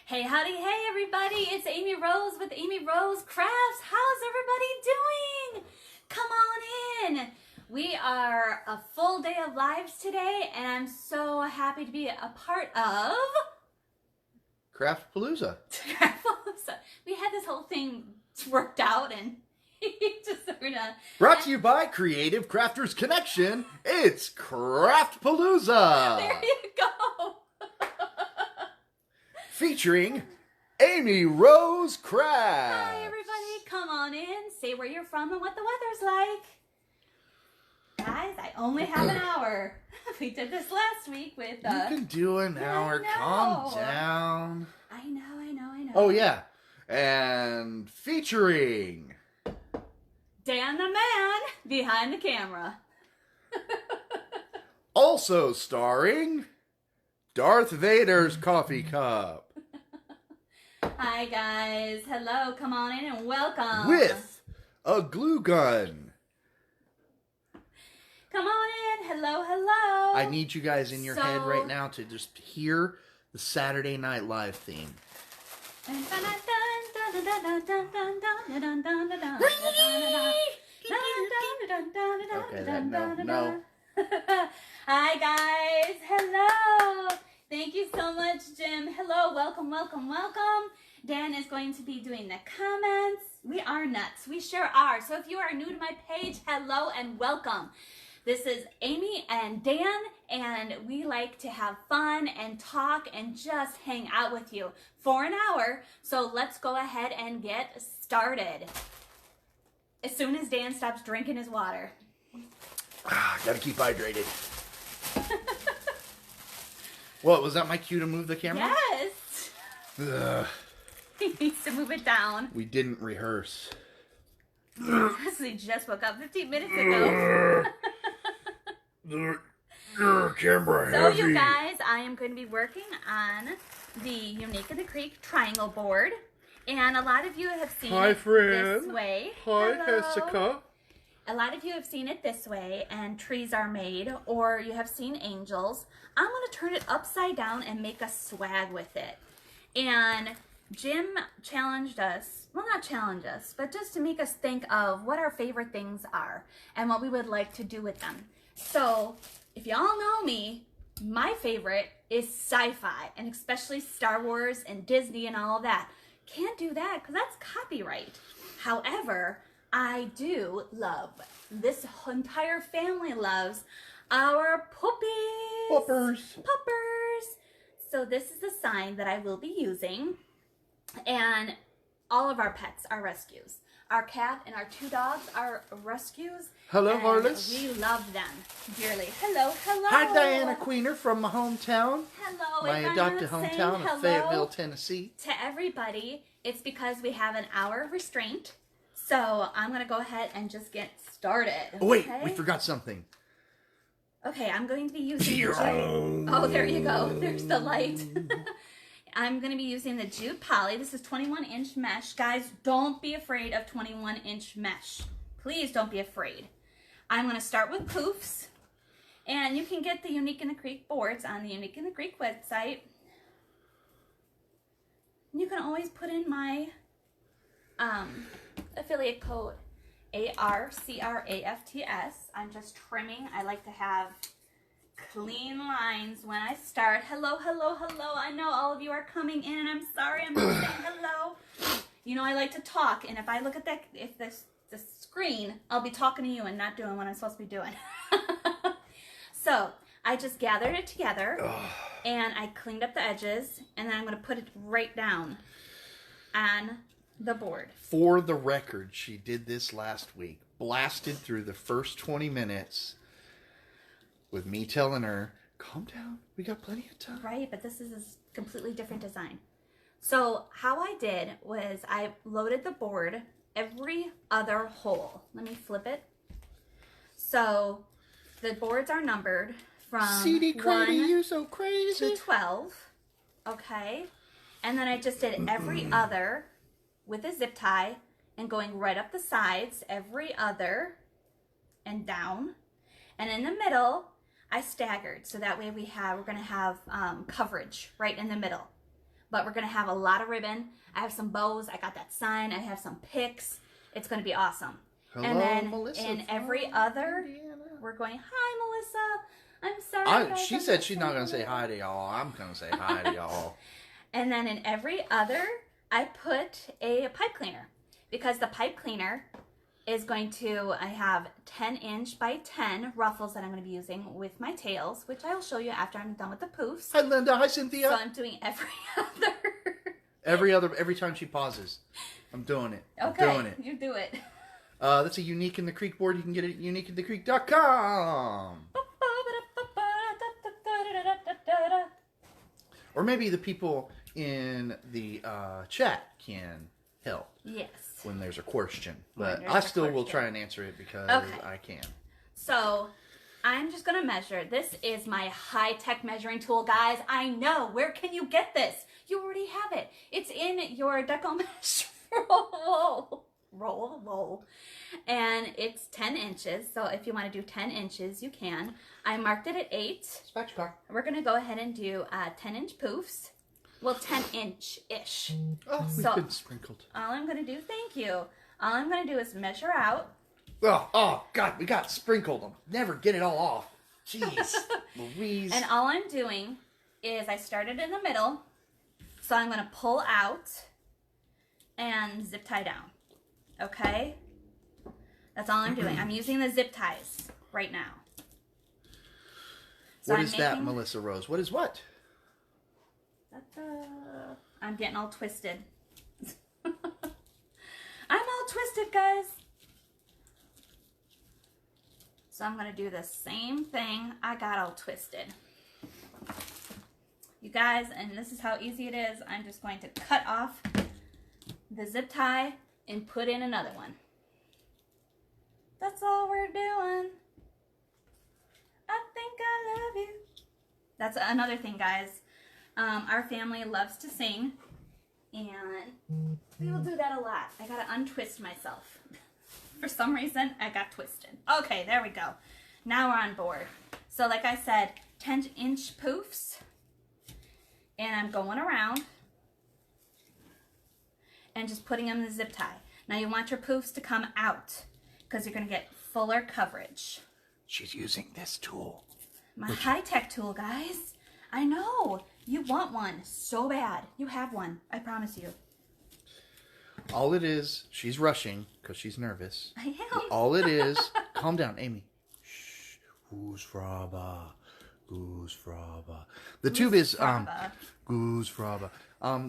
Hey, howdy, hey everybody, it's Amy Rose with Amy Rose Crafts. How's everybody doing? Come on in. We are a full day of lives today, and I'm so happy to be a part of Craftpalooza. We had this whole thing worked out, and just sort of... Brought to you by Creative Crafters Connection, it's Craftpalooza! There you go! Featuring Amy Rose Crafts. Hi everybody, come on in, say where you're from and what the weather's like. Guys, I only have an hour. We did this last week with... You can do an hour, calm down. I know. Oh yeah, and featuring... Dan the man behind the camera. Also starring... Darth Vader's coffee cup. Hi guys, hello, come on in and welcome. With a glue gun. Come on in, hello. I need you guys in your head right now to just hear the Saturday Night Live theme. Okay, no. Hi guys, hello. Thank you so much, Jim. Hello, welcome. Dan is going to be doing the comments. We are nuts. We sure are. So if you are new to my page, hello and welcome. This is Amy and Dan, and we like to have fun and talk and just hang out with you for an hour. So let's go ahead and get started. As soon as Dan stops drinking his water. Gotta keep hydrated. What, was that my cue to move the camera? Yes. Ugh. He needs to move it down. We didn't rehearse. He just woke up 15 minutes ago. Camera So you guys, I am going to be working on the Unique in the Creek triangle board. And a lot of you have seen it this way. Hi, Hello. Jessica. A lot of you have seen it this way, and trees are made, or you have seen angels. I'm going to turn it upside down and make a swag with it. And Jim challenged us, well, not challenge us, but just to make us think of what our favorite things are and what we would like to do with them. So if y'all know me, my favorite is sci-fi, and especially Star Wars and Disney and all of that. Can't do that because that's copyright. However, I do love, this entire family loves our puppies. Puppers. So this is the sign that I will be using. And all of our pets are rescues. Our cat and our 2 dogs are rescues. Hello, Harless. We love them dearly. Hello. Hi, Diana Queener from my hometown. Hello. My adopted hometown of Fayetteville, Tennessee. To everybody, it's because we have an hour of restraint. So I'm going to go ahead and just get started. Oh, wait, okay? we forgot something. Okay, I'm going to be using oh, there you go. There's the light. I'm going to be using the jute poly. This is 21-inch mesh. Guys, don't be afraid of 21-inch mesh. Please don't be afraid. I'm going to start with poofs. And you can get the Unique in the Creek boards on the Unique in the Creek website. You can always put in my affiliate code ARCRAFTS. I'm just trimming. I like to have clean lines when I start. Hello. I know all of you are coming in, and I'm sorry I'm not saying hello. You know I like to talk, and if I look at the screen, I'll be talking to you and not doing what I'm supposed to be doing. So I just gathered it together, and I cleaned up the edges, and then I'm going to put it right down on the board. For the record, she did this last week. Blasted through the first 20 minutes with me telling her, calm down, we got plenty of time. Right, but this is a completely different design. So how I did was I loaded the board every other hole. Let me flip it. So the boards are numbered from CD Crady, 1 you so crazy. to 12. Okay. And then I just did every other with a zip tie and going right up the sides, every other and down. And in the middle, I staggered. So that way we're going to have coverage right in the middle. but we're going to have a lot of ribbon. I have some bows. I got that sign. I have some picks. It's going to be awesome. Hello, and then Melissa in every other, Indiana. we're going, hi, Melissa. I'm sorry. Guys, She said she's not going to say hi to y'all. I'm going to say hi to y'all. And then in every other, I put a pipe cleaner because the pipe cleaner is going to, I have 10-inch by 10 ruffles that I'm going to be using with my tails, which I will show you after I'm done with the poofs. Hi, Linda. Hi, Cynthia. So I'm doing Every time she pauses, I'm doing it. Okay, I'm doing it. You do it. That's a Unique in the Creek board. You can get it at uniqueinthecreek.com. Or maybe the people in the chat can help. Yes. When there's a question. But I still will try and answer it because I can. So I'm just going to measure. This is my high-tech measuring tool, guys. I know. Where can you get this? You already have it. It's in your Deco Mesh roll. And it's 10 inches. So if you want to do 10 inches, you can. I marked it at 8. Spatchcock. We're going to go ahead and do 10-inch poofs. Well, 10-inch-ish. Oh, we've been sprinkled. All I'm going to do, thank you. All I'm going to do is measure out. Oh, God, we got sprinkled. I'll never get it all off. Jeez, Louise. And all I'm doing is I started in the middle. So I'm going to pull out and zip tie down. Okay? That's all I'm doing. I'm using the zip ties right now. So what is that, Melissa Rose? What is what? I'm getting all twisted. I'm all twisted, guys. So I'm going to do the same thing. I got all twisted. You guys, and this is how easy it is. I'm just going to cut off the zip tie and put in another one. That's all we're doing. I think I love you. That's another thing, guys. Our family loves to sing, and we will do that a lot. I gotta untwist myself. For some reason, I got twisted. Okay, there we go. Now we're on board. So like I said, 10-inch poofs, and I'm going around and just putting them in the zip tie. Now you want your poofs to come out because you're gonna get fuller coverage. She's using this tool. My high-tech tool, guys. I know. You want one so bad. You have one. I promise you. All it is, she's rushing because she's nervous. I am. All it is, calm down, Amy. Shh. Goose fraba. Goose fraba. The tube is goose fraba.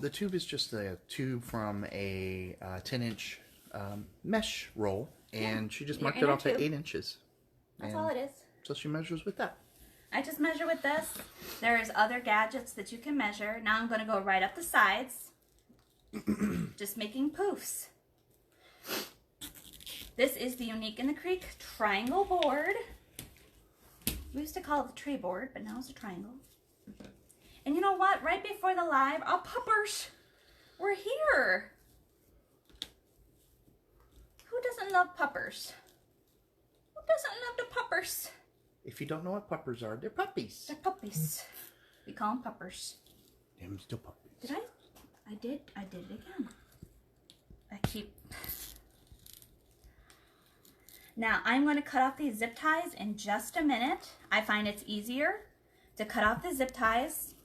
The tube is just a tube from a 10-inch mesh roll, and she just marked it off at 8 inches. That's all it is. So she measures with that. I just measure with this. There's other gadgets that you can measure. Now I'm going to go right up the sides. Just making poofs. This is the Unique in the Creek triangle board. We used to call it the tree board, but now it's a triangle. And you know what? Right before the live, oh, puppers, we're here. Who doesn't love puppers? Who doesn't love the puppers? If you don't know what puppers are, they're puppies. They're puppies. We call them puppers. Them still puppies. Did I? I did it again. Now I'm going to cut off these zip ties in just a minute. I find it's easier to cut off the zip ties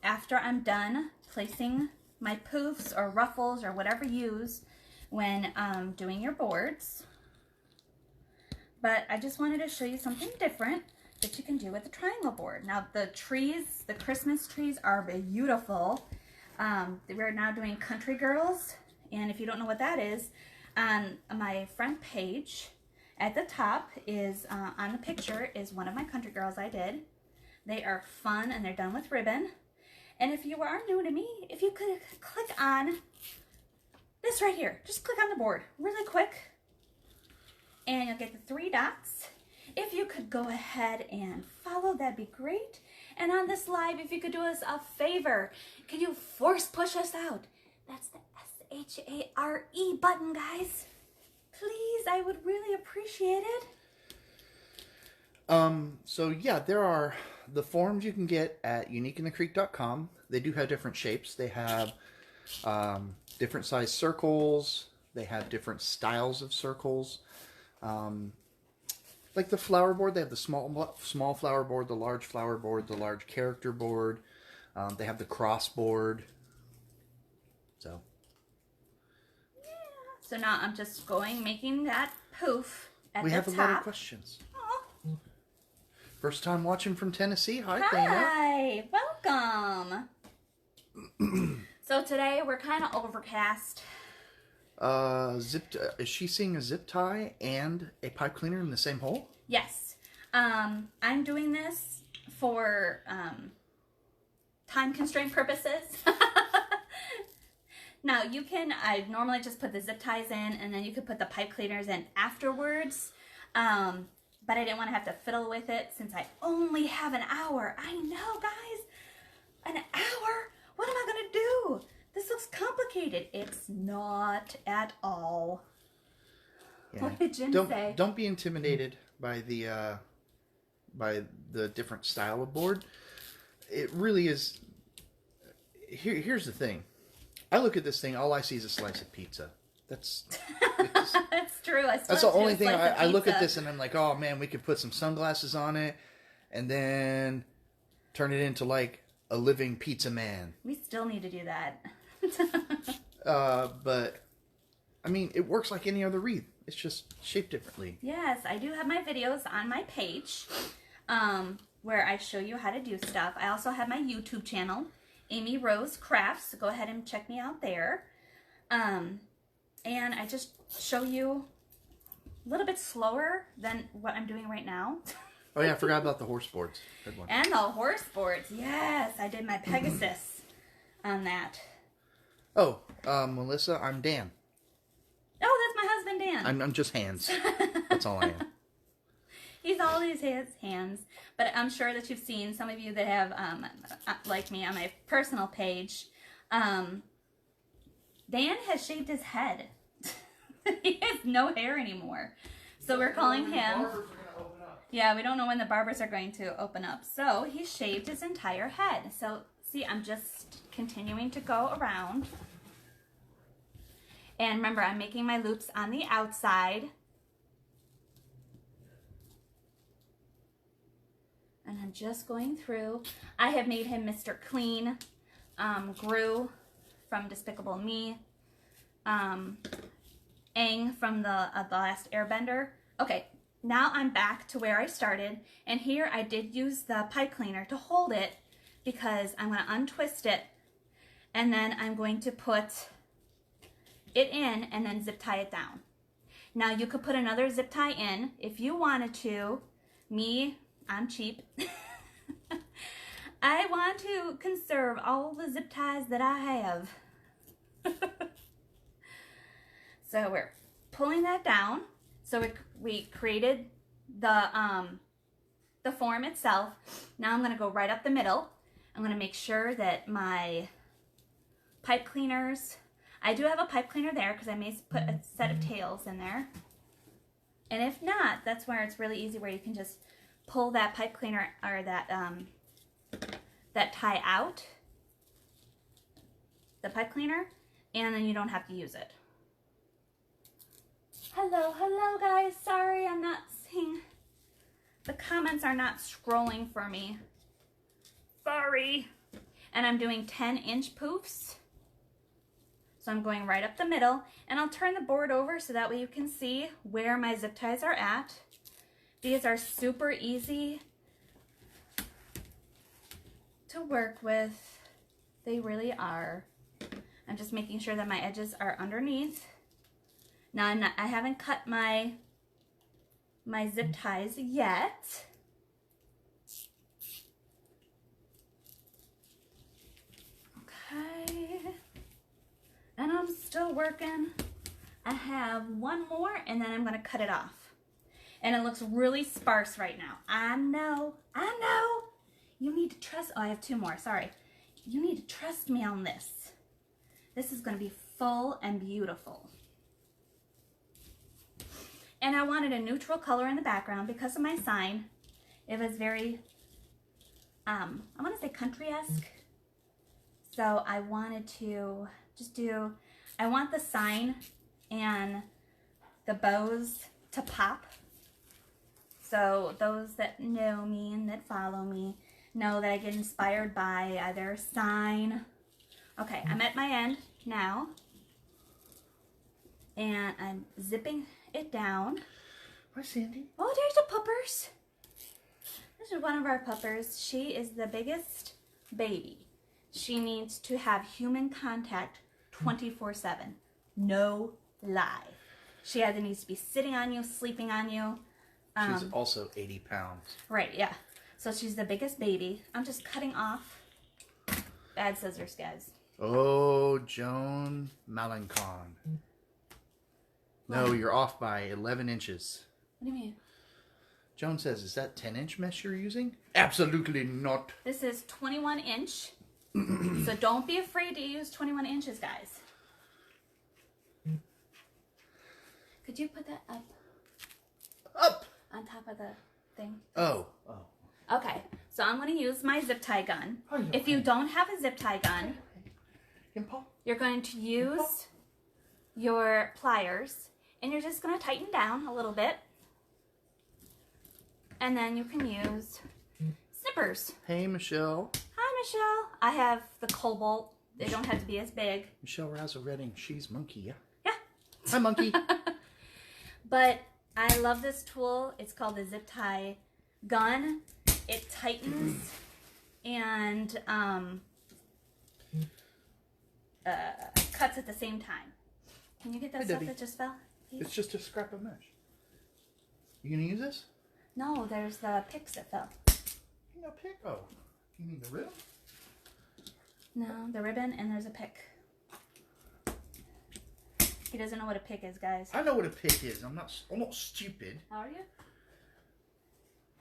after I'm done placing my poofs or ruffles or whatever you use when doing your boards. But I just wanted to show you something different that you can do with the triangle board. Now the trees, the Christmas trees are beautiful. We're now doing Country Girls, and if you don't know what that is, on my front page at the top is, on the picture, is one of my Country Girls I did. They are fun and they're done with ribbon. And if you are new to me, if you could click on this right here, just click on the board really quick, and you'll get the 3 dots. If you could go ahead and follow, that'd be great. And on this live, if you could do us a favor, could you force push us out? That's the SHARE button, guys. Please, I would really appreciate it. So yeah, there are the forms you can get at uniqueinthecreek.com. They do have different shapes. They have different size circles. They have different styles of circles. Like the flower board, they have the small flower board, the large flower board, the large character board. They have the cross board. So. Yeah. So now I'm just making that poof at the top. We have a lot of questions. Aw. First time watching from Tennessee. Hi, Hi, welcome. So today we're kind of overcast. Is she seeing a zip tie and a pipe cleaner in the same hole? Yes. I'm doing this for time constraint purposes. Now you can, I normally just put the zip ties in and then you could put the pipe cleaners in afterwards. But I didn't want to have to fiddle with it since I only have an hour. I know, guys. An hour? What am I going to do? This looks complicated. It's not at all. Yeah. What did Jim say? Don't be intimidated by the different style of board. It really is. Here's the thing. I look at this thing. All I see is a slice of pizza. That's true. That's the only thing. I look at this and I'm like, oh man, we could put some sunglasses on it, and then turn it into like a living pizza man. We still need to do that. But I mean, it works like any other wreath. It's just shaped differently. Yes, I do have my videos on my page where I show you how to do stuff. I also have my YouTube channel, Amy Rose Crafts. So go ahead and check me out there. And I just show you a little bit slower than what I'm doing right now. Oh yeah, I forgot about the horse boards. Good one. And the horse boards. Yes, I did my Pegasus on that. Oh, Melissa, I'm Dan. Oh, that's my husband, Dan. I'm just hands. That's all I am. He's always his hands. But I'm sure that you've seen, some of you that have, like me, on my personal page, Dan has shaved his head. He has no hair anymore. So we're calling him... Yeah, we don't know when the barbers are going to open up. So he shaved his entire head. So see, I'm just continuing to go around. And remember, I'm making my loops on the outside. And I'm just going through. I have made him Mr. Clean. Gru from Despicable Me. Aang from the Last Airbender. Okay. Now I'm back to where I started, and here I did use the pipe cleaner to hold it because I'm going to untwist it, and then I'm going to put it in and then zip tie it down. Now you could put another zip tie in if you wanted to. Me, I'm cheap. I want to conserve all the zip ties that I have. So we're pulling that down. So we created the form itself. Now I'm going to go right up the middle. I'm going to make sure that my pipe cleaners, I do have a pipe cleaner there because I may put a set of tails in there. And if not, that's where it's really easy, where you can just pull that pipe cleaner or that tie out, the pipe cleaner, and then you don't have to use it. Hello guys. Sorry, I'm not seeing, the comments are not scrolling for me. Sorry. And I'm doing 10-inch poofs. So I'm going right up the middle, and I'll turn the board over so that way you can see where my zip ties are at. These are super easy to work with. They really are. I'm just making sure that my edges are underneath. Now I haven't cut my zip ties yet. Okay. And I'm still working. I have one more and then I'm going to cut it off. And it looks really sparse right now. I know. You need to trust, oh, I have two more, sorry. You need to trust me on this. This is going to be full and beautiful. And I wanted a neutral color in the background because of my sign. It was very I want to say country-esque. So I wanted to just do, I want the sign and the bows to pop. So those that know me and that follow me know that I get inspired by either a sign. Okay, I'm at my end now. And I'm zipping it down. Hi, Sandy. Oh, there's the puppers. This is one of our puppers. She is the biggest baby. She needs to have human contact 24/7. No lie. She either needs to be sitting on you, sleeping on you. She's also 80 pounds. Right, yeah. So she's the biggest baby. I'm just cutting off. Bad scissors, guys. Oh, Joan Malencon. No, you're off by 11 inches. What do you mean? Joan says, is that 10-inch mesh you're using? Absolutely not. This is 21 inch. So don't be afraid to use 21 inches, guys. Could you put that up? Up! On top of the thing? Oh. Okay, so I'm going to use my zip tie gun. Oh, you're If you okay. don't have a zip tie gun, you're going to use your pliers and you're just going to tighten down a little bit. And then you can use snippers. Hey, Michelle. Hi, Michelle. I have the Cobalt. They don't have to be as big. Michelle Razzle-Redding. She's Monkey, yeah? Yeah. Hi, Monkey. But I love this tool. It's called the zip tie gun. It tightens and cuts at the same time. Can you get that Hey, stuff Debbie. that just fell? Please? It's just a scrap of mesh. You gonna use this? No, there's the picks that fell. You got pick? Oh. You need the ribbon? No, the ribbon and there's a pick. He doesn't know what a pick is, guys. I know what a pick is. I'm not stupid. How are you?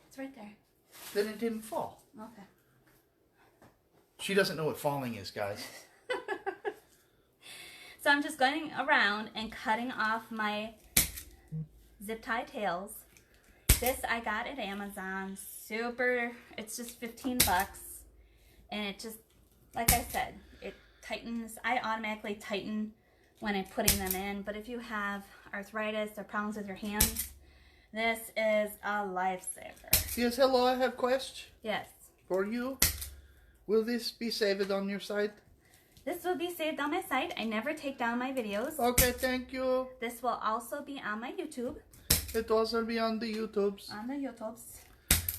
It's right there. Then it didn't fall. Okay. She doesn't know what falling is, guys. So I'm just going around and cutting off my zip tie tails. This I got at Amazon. Super, it's just 15 bucks. And it just, like I said, it tightens. I automatically tighten when I'm putting them in. But if you have arthritis or problems with your hands, this is a lifesaver. Yes, hello, I have a question Yes. for you. Will this be saved on your site? This will be saved on my site. I never take down my videos. Okay, thank you. This will also be on my YouTube. It also be on the YouTubes. On the YouTubes.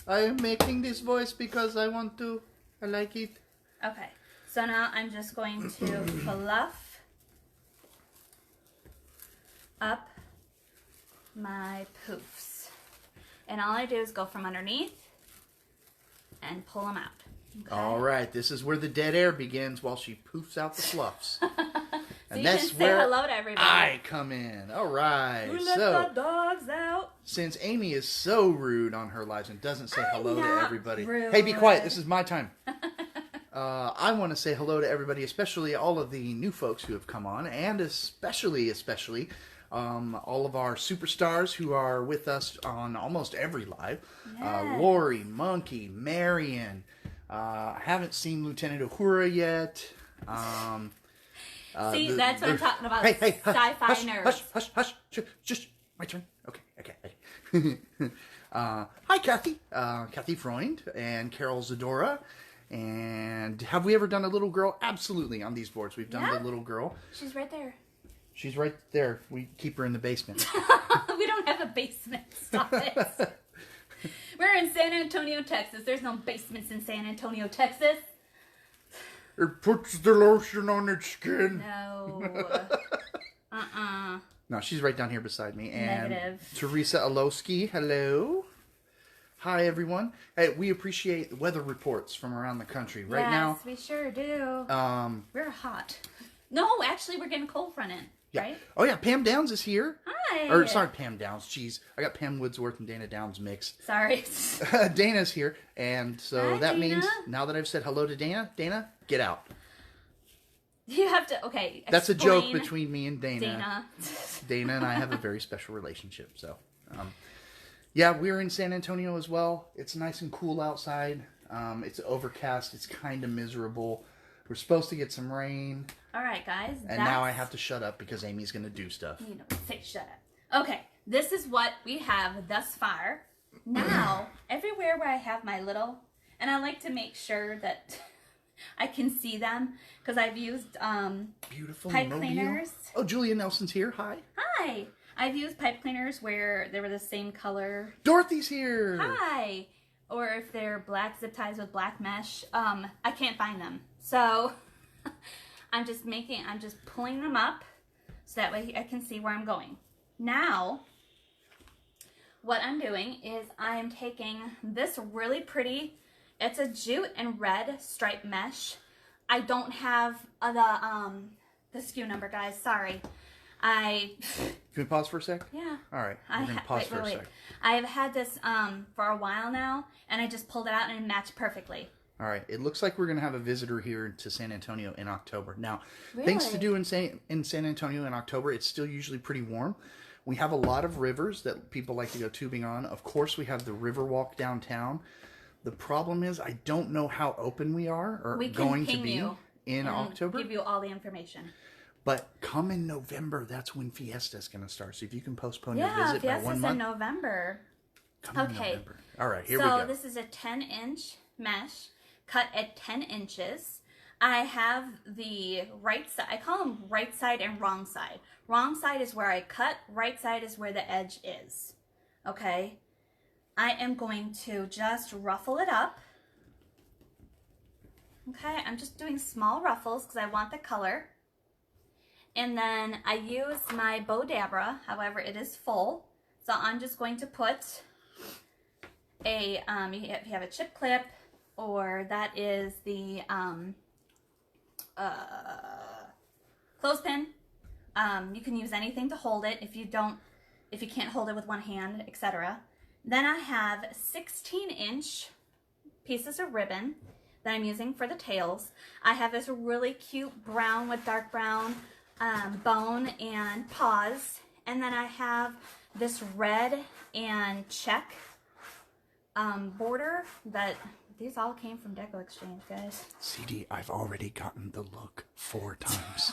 I am making this voice because I want to. I like it. Okay. So now I'm just going to fluff up my poofs. And all I do is go from underneath and pull them out. Okay. All right, this is where the dead air begins while she poofs out the fluffs. So And you that's can say where hello to everybody. I come in. All right. Who let So, the dogs out? since Amy is so rude on her lives and doesn't say I'm hello to not everybody. rude. Hey, be quiet. This is my time. I want to say hello to everybody, especially all of the new folks who have come on, and especially all of our superstars who are with us on almost every live. Yes. Lori, Monkey, Marion. Haven't seen Lieutenant Uhura yet. See, that's what I'm talking about. Hey, Sci-fi hush, nerds. hush. Just my turn. Okay. Hi, Kathy. Kathy Freund and Carol Zadora. And have we ever done a little girl? Absolutely. On these boards, we've done Yeah. the little girl. She's right there. She's right there. We keep her in the basement. We don't have a basement. Stop it. We're in San Antonio, Texas. There's no basements in San Antonio, Texas. It puts the lotion on its skin. No. No, she's right down here beside me. And Negative. Teresa Alowski, hello. Hi, everyone. Hey, we appreciate weather reports from around the country. Right Yes, we sure do. now, We're hot. No, actually, we're getting cold front in. yeah. Right? Oh, yeah, Pam Downs is here. Hi. Or, sorry, Pam Downs. Jeez, I got Pam Woodsworth and Dana Downs mixed. Sorry. Dana's here, and so Hi, that Dana. means, now that I've said hello to Dana, get out. You have to, okay. That's a joke explain between me and Dana. Dana. Dana and I have a very special relationship, so... yeah, we're in San Antonio as well. It's nice and cool outside. It's overcast. It's kind of miserable. We're supposed to get some rain. All right, guys. And now I have to shut up because Amy's going to do stuff. You know, say shut up. Okay, this is what we have thus far. Now, everywhere where I have my little, and I like to make sure that I can see them because I've used beautiful pipe cleaners. Oh, Julia Nelson's here. Hi. Hi. I've used pipe cleaners where they were the same color. Dorothy's here. Hi. Or if they're black zip ties with black mesh, I can't find them. So I'm just pulling them up so that way I can see where I'm going. Now, what I'm doing is I am taking this really pretty, it's a jute and red striped mesh. I don't have the SKU number, guys. Sorry. Can we pause for a sec? Yeah. All right. We're going to pause for a sec. I have had this for a while now, and I just pulled it out and it matched perfectly. All right. It looks like we're going to have a visitor here to San Antonio in October. Now, Really? things to do in San Antonio in October. It's still usually pretty warm. We have a lot of rivers that people like to go tubing on. Of course, we have the river walk downtown. The problem is I don't know how open we are or going to be in October. Give you all the information. But come in November, that's when Fiesta's going to start. So if you can postpone your visit by 1 month. Fiesta's in November. Come in November. All right, here we go. So this is a 10-inch mesh cut at 10 inches. I have the right side. I call them right side and wrong side. Wrong side is where I cut. Right side is where the edge is. Okay? I am going to just ruffle it up. Okay? I'm just doing small ruffles because I want the color. And then I use my Bow Dabra, however it is full. So I'm just going to put a, if you have a chip clip, or that is the clothespin. You can use anything to hold it if you can't hold it with one hand, etc. Then I have 16-inch pieces of ribbon that I'm using for the tails. I have this really cute brown with dark brown bone and paws, and then I have this red and check border that these all came from Deco Exchange, guys. CD, I've already gotten the look 4 times.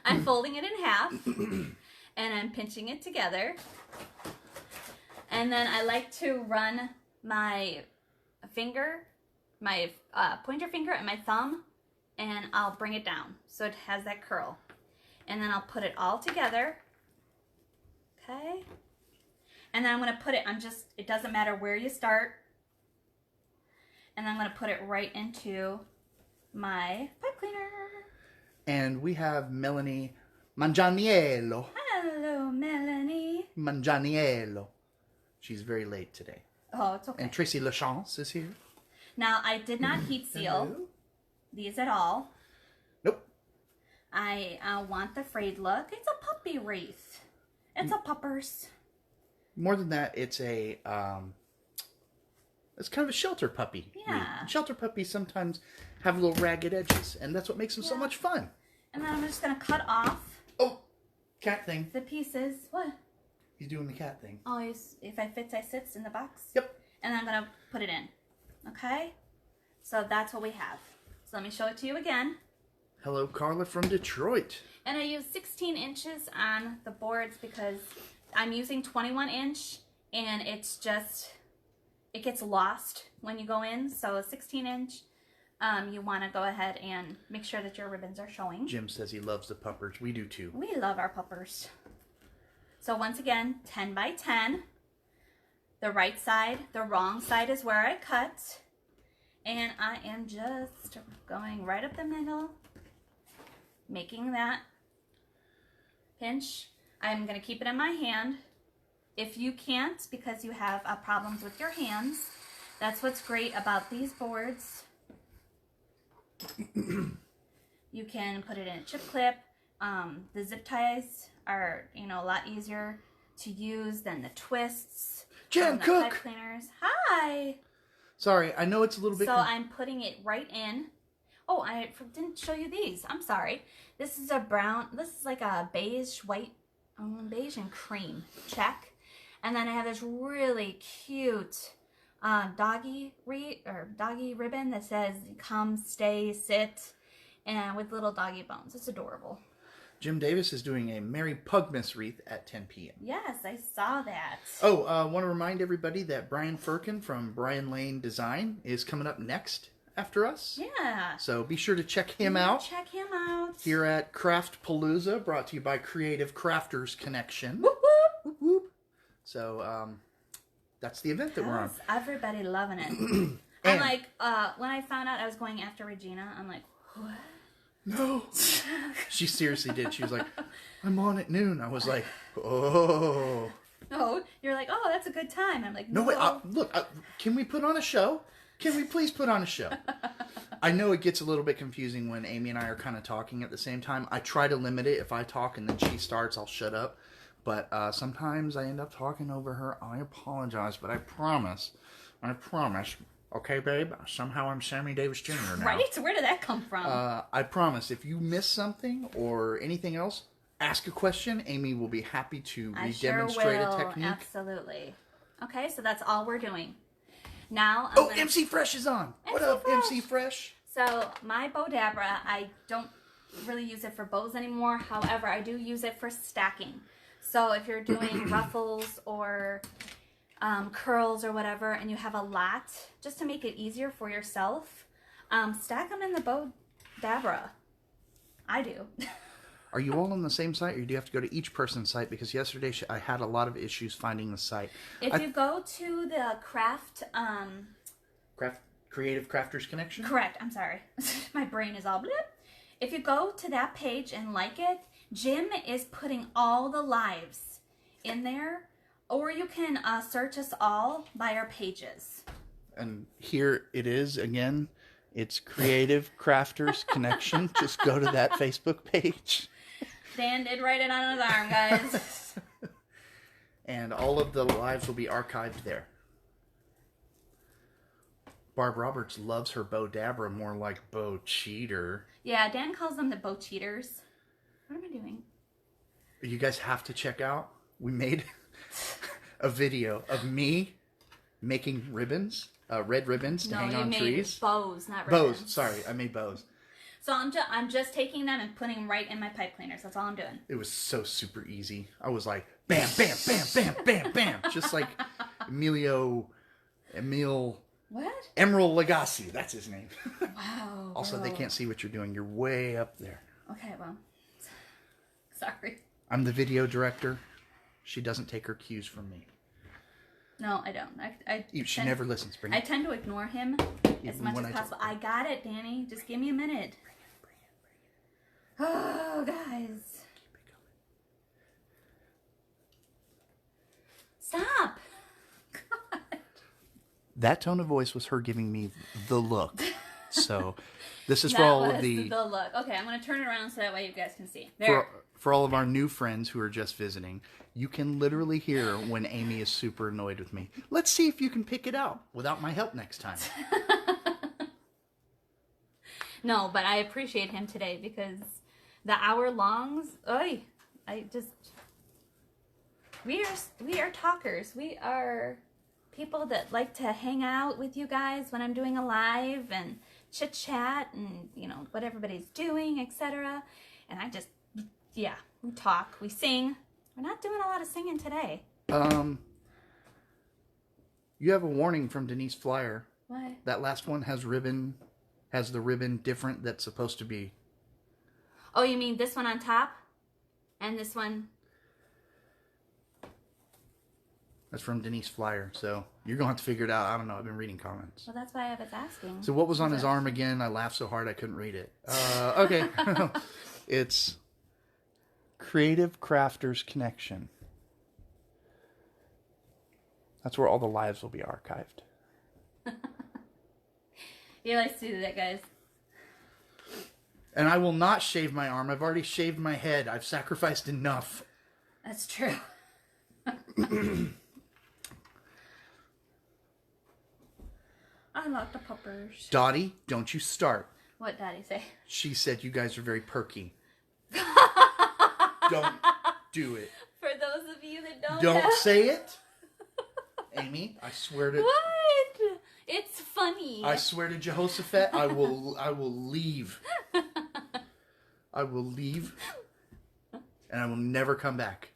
I'm folding it in half and I'm pinching it together, and then I like to run my finger, my pointer finger and my thumb, and I'll bring it down so it has that curl. And then I'll put it all together. Okay? And then I'm going to put it on it doesn't matter where you start. And then I'm going to put it right into my pipe cleaner. And we have Melanie Manganiello. Hello, Melanie. Manganiello. She's very late today. Oh, it's okay. And Tracy LaChance is here. Now, I did not heat seal these at all. Nope. I want the frayed look. It's a puppy wreath. It's a puppers. More than that, it's a it's kind of a shelter puppy. Yeah. Shelter puppies sometimes have little ragged edges, and that's what makes them so much fun. And then I'm just gonna cut off. Oh, cat thing. The pieces. What? He's doing the cat thing. Always, if I sits in the box. Yep. And then I'm gonna put it in. Okay. So that's what we have. So let me show it to you again. Hello, Carla from Detroit. And I use 16 inches on the boards because I'm using 21 inch and it's just, it gets lost when you go in. So 16 inch, you want to go ahead and make sure that your ribbons are showing. Jim says he loves the puppers. We do too. We love our puppers. So once again, 10 by 10. The right side, the wrong side is where I cut. And I am just going right up the middle, making that pinch. I'm going to keep it in my hand. If you can't, because you have problems with your hands, that's what's great about these boards. You can put it in a chip clip. The zip ties are, a lot easier to use than the twists. Jen the Cook! pipe cleaners. Hi! Sorry, I know it's a little bit... So I'm putting it right in. Oh, I didn't show you these. I'm sorry. This is a brown, this is like a beige, white, beige and cream check. And then I have this really cute doggy ribbon that says come, stay, sit, and with little doggy bones. It's adorable. Jim Davis is doing a Merry Pugmas wreath at 10 p.m. Yes, I saw that. Oh, want to remind everybody that Brian Firkin from Brian Lane Design is coming up next after us. Yeah. So be sure to check him out. Check him out. Here at Craft Palooza, brought to you by Creative Crafters Connection. Whoop, whoop. Whoop, whoop. So that's the event that we're on. Everybody loving it. I'm like, when I found out I was going after Regina, I'm like, what? No. She seriously did. She was like, I'm on at noon. I was like, oh. No, you're like, oh, that's a good time. I'm like, no. Wait, look, can we put on a show? Can we please put on a show? I know it gets a little bit confusing when Amy and I are kind of talking at the same time. I try to limit it. If I talk and then she starts, I'll shut up. But sometimes I end up talking over her. I apologize, but I promise. Okay, babe? Somehow I'm Sammy Davis Jr. now. Right? Where did that come from? I promise. If you miss something or anything else, ask a question. Amy will be happy to re-demonstrate a technique. Absolutely. Okay, so that's all we're doing. Now, MC Fresh is on. What up, MC Fresh? So my bow dabra, I don't really use it for bows anymore. However, I do use it for stacking. So if you're doing ruffles or curls or whatever, and you have a lot, just to make it easier for yourself, stack them in the bow dabra. I do. Are you all on the same site, or do you have to go to each person's site? Because yesterday I had a lot of issues finding the site. If you go to the Creative Crafters Connection? Correct. I'm sorry. My brain is all blip. If you go to that page and like it, Jim is putting all the lives in there. Or you can search us all by our pages. And here it is again. It's Creative Crafters Connection. Just go to that Facebook page. Dan did write it on his arm, guys. And all of the lives will be archived there. Barb Roberts loves her bow dabra more like bow cheater. Yeah, Dan calls them the bow cheaters. What am I doing? You guys have to check out. We made a video of me making ribbons, red ribbons to hang on trees. Bows, not ribbons. Bows. Sorry, I made bows. So I'm just taking them and putting them right in my pipe cleaners. That's all I'm doing. It was so super easy. I was like, bam, bam, bam, bam, bam, bam, just like Emil. What? Emerald Lagasse. That's his name. Wow. Also, they can't see what you're doing. You're way up there. Okay, well, sorry. I'm the video director. She doesn't take her cues from me. No, I don't. She never listens. I tend to ignore him as much as possible. I got it, Danny. Just give me a minute. Bring it. Oh, guys. Keep it going. Stop. God. That tone of voice was her giving me the look. So this is for all of the look. Okay, I'm going to turn it around so that way you guys can see. There. For all of our new friends who are just visiting, you can literally hear when Amy is super annoyed with me. Let's see if you can pick it out without my help next time. No, but I appreciate him today because the hour-longs, we are talkers. We are people that like to hang out with you guys when I'm doing a live and chit-chat and, you know, what everybody's doing, etc. And we talk, we sing. We're not doing a lot of singing today. You have a warning from Denise Flyer. What? That last one has the ribbon different that's supposed to be. Oh, you mean this one on top? And this one? That's from Denise Flyer, so you're going to have to figure it out. I don't know. I've been reading comments. Well, that's why I was asking. So what was on his arm again? I laughed so hard I couldn't read it. Okay. It's Creative Crafters Connection. That's where all the lives will be archived. He likes to do that, guys. And I will not shave my arm. I've already shaved my head. I've sacrificed enough. That's true. I like the puppers. Dottie, don't you start. What did Daddy say? She said you guys are very perky. Don't do it. For those of you that don't Don't know. say it. Amy, I swear to... What? funny. I swear to Jehoshaphat, I will leave. I will leave, and I will never come back.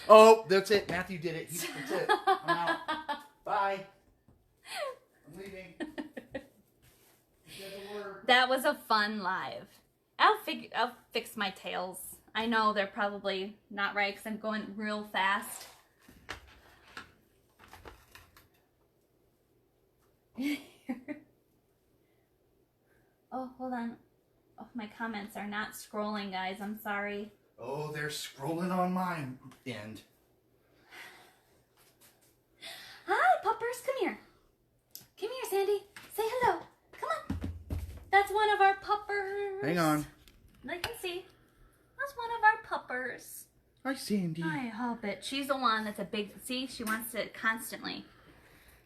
Oh, that's it. Matthew did it. That's it. I'm out. Bye. I'm leaving. That was a fun live. I'll fix my tails. I know they're probably not right because I'm going real fast. Oh, hold on. Oh, my comments are not scrolling, guys. I'm sorry. Oh, they're scrolling on my end. Hi, puppers. Come here. Come here, Sandy. Say hello. Come on. That's one of our puppers. Hang on. I can see. That's one of our puppers. Hi, Sandy. Hi, Hobbit. She's the one that's a big... See, she wants to constantly...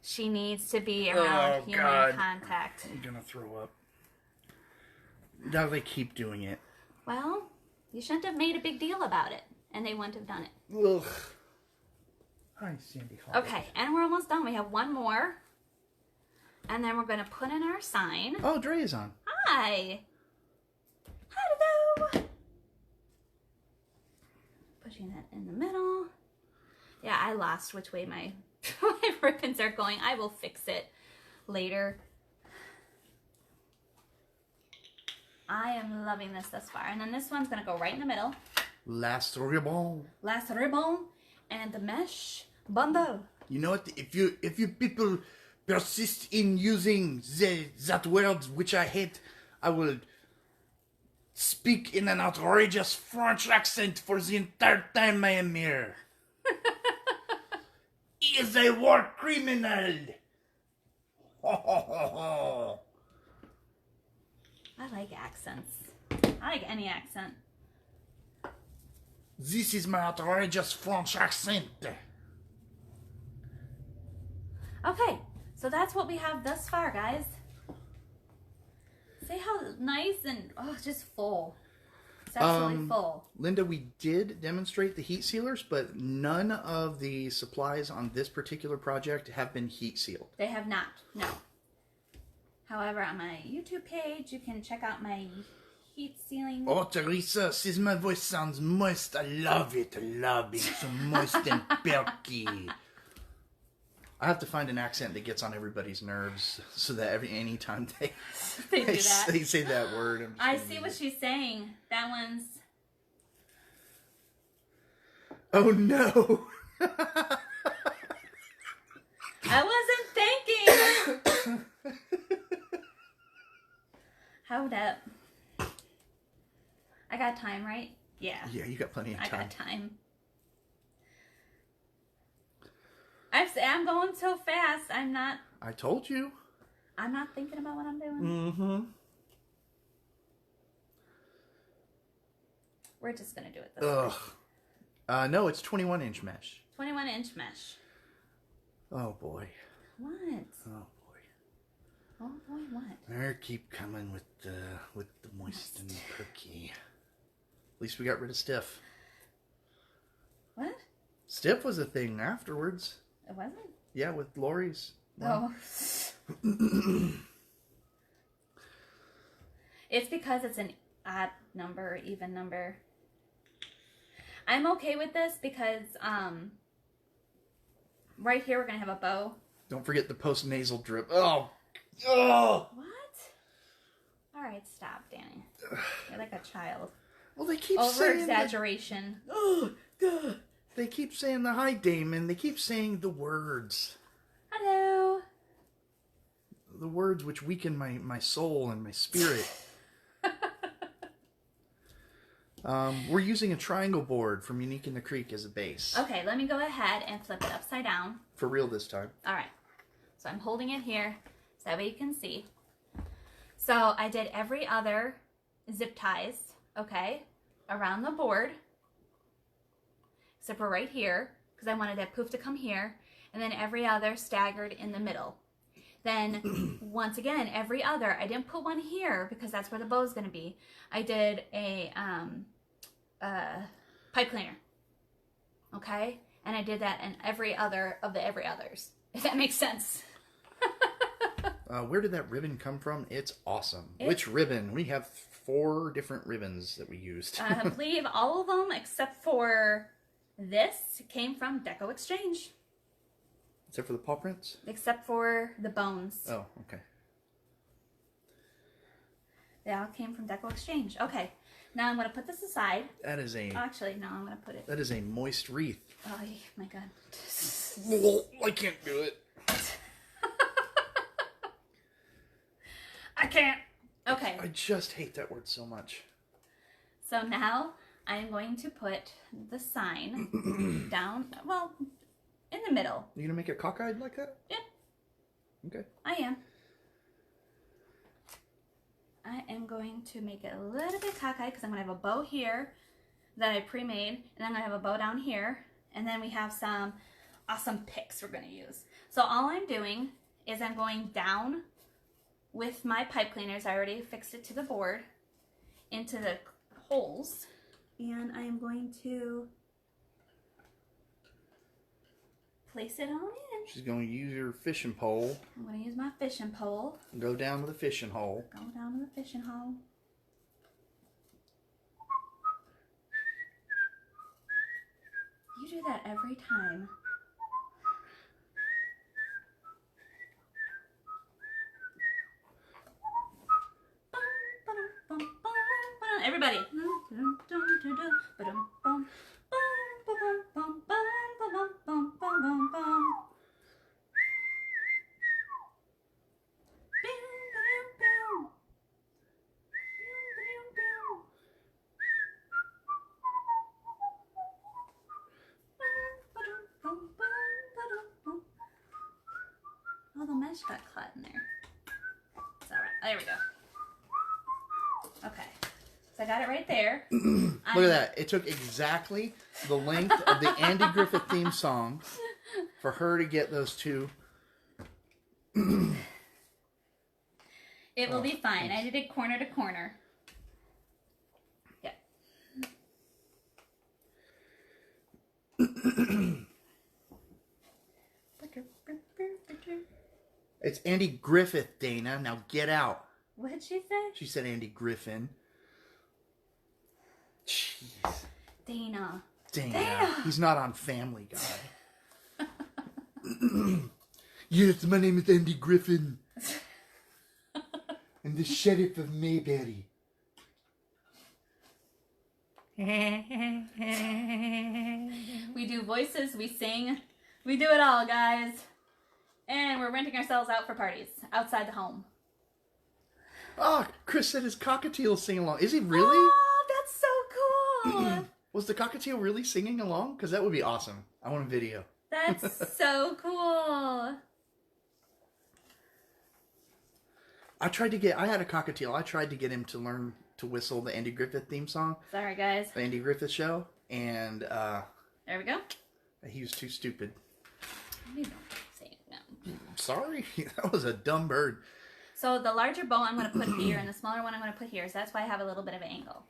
She needs to be around human contact. I'm gonna throw up. Now they keep doing it. Well, you shouldn't have made a big deal about it, and they wouldn't have done it. Ugh. Hi, Sandy. Okay, and we're almost done. We have one more, and then we're going to put in our sign. Oh, Dre is on. Hi. Hello. Pushing that in the middle. Yeah, I lost which way my my ribbons are going. I will fix it later. I am loving this thus far. And then this one's going to go right in the middle. Last ribbon. Last ribbon. And the mesh bundle. You know what? If you people persist in using that word which I hate, I will speak in an outrageous French accent for the entire time I am here. He is a war criminal. Ho, ho, ho, ho. I like accents. I like any accent. This is my outrageous French accent. Okay, so that's what we have thus far, guys. See how nice and, oh, just full. It's absolutely full. Linda, we did demonstrate the heat sealers, but none of the supplies on this particular project have been heat sealed. They have not, no. However, on my YouTube page, you can check out my heat sealing. Oh, Teresa, since my voice sounds moist, I love it. I love being so moist and perky. I have to find an accent that gets on everybody's nerves so that anytime they They do that. they say that word. I see what she's saying. That one's... Oh, no. I wasn't thinking. Hold up. I got time, right? Yeah. Yeah, you got plenty of time. I got time. I'm going so fast. I told you. I'm not thinking about what I'm doing. Mm-hmm. We're just going to do it this way. Ugh. No, it's 21-inch mesh. 21-inch mesh. Oh, boy. What? Oh, boy. Oh, boy, what? There, keep coming with the moist and perky. At least we got rid of stiff. What? Stiff was a thing afterwards. It wasn't? Yeah, with Lori's. Oh. It's because it's an odd number, even number. I'm okay with this because right here we're going to have a bow. Don't forget the post-nasal drip. Oh! Oh! What? All right, stop, Danny. You're like a child. Well, they keep saying... Over-exaggeration. Oh, God. They keep saying the hi, Damon. They keep saying the words. Hello. The words which weaken my soul and my spirit. We're using a triangle board from Unique in the Creek as a base. Okay, let me go ahead and flip it upside down. For real this time. All right. So I'm holding it here so that way you can see. So I did every other zip ties, okay, around the board. Except for right here, because I wanted that poof to come here. And then every other staggered in the middle. Then, once again, every other. I didn't put one here because that's where the bow is going to be. I did a pipe cleaner. Okay? And I did that in every other of the every others. If that makes sense. Where did that ribbon come from? It's awesome. Which ribbon? We have 4 different ribbons that we used. I believe all of them except for this came from Deco Exchange. Except for the paw prints? Except for the bones. Oh, okay. They all came from Deco Exchange. Okay, now I'm going to put this aside. That is a... Actually, no, I'm going to put it... That is a moist wreath. Oh, my God. I can't do it. I can't. Okay. I just hate that word so much. So now I'm going to put the sign down, well, in the middle. You going to make it cockeyed like that? Yeah. Okay. I am. I am going to make it a little bit cockeyed because I'm going to have a bow here that I pre-made, and I'm going to have a bow down here, and then we have some awesome picks we're going to use. So all I'm doing is I'm going down with my pipe cleaners. I already fixed it to the board into the holes, and I am going to place it on in. She's going to use her fishing pole. I'm going to use my fishing pole. Go down to the fishing hole. Go down to the fishing hole. You do that every time. Everybody. Oh, the mesh got caught in there. It's all right. There we go. Okay. So I got it right there. Look at that. It took exactly the length of the Andy Griffith theme song for her to get those 2. It will be fine. I did it corner to corner. Yeah. It's Andy Griffith, Dana. Now get out. What did she say? She said Andy Griffin. Jeez. Dana. Dana. He's not on Family Guy. Yes, my name is Andy Griffin. I'm the sheriff of Mayberry. We do voices, we sing, we do it all, guys. And we're renting ourselves out for parties outside the home. Oh, Chris said his cockatiel sing along. Is he really? Oh, that's so cool. Was the cockatiel really singing along? Because that would be awesome. I want a video. That's so cool. I had a cockatiel. I tried to get him to learn to whistle the Andy Griffith theme song. Sorry, guys. The Andy Griffith show. And, there we go. he was too stupid. You don't say it now. Sorry? That was a dumb bird. So the larger bow I'm going to put here, and the smaller one I'm going to put here. So that's why I have a little bit of an angle.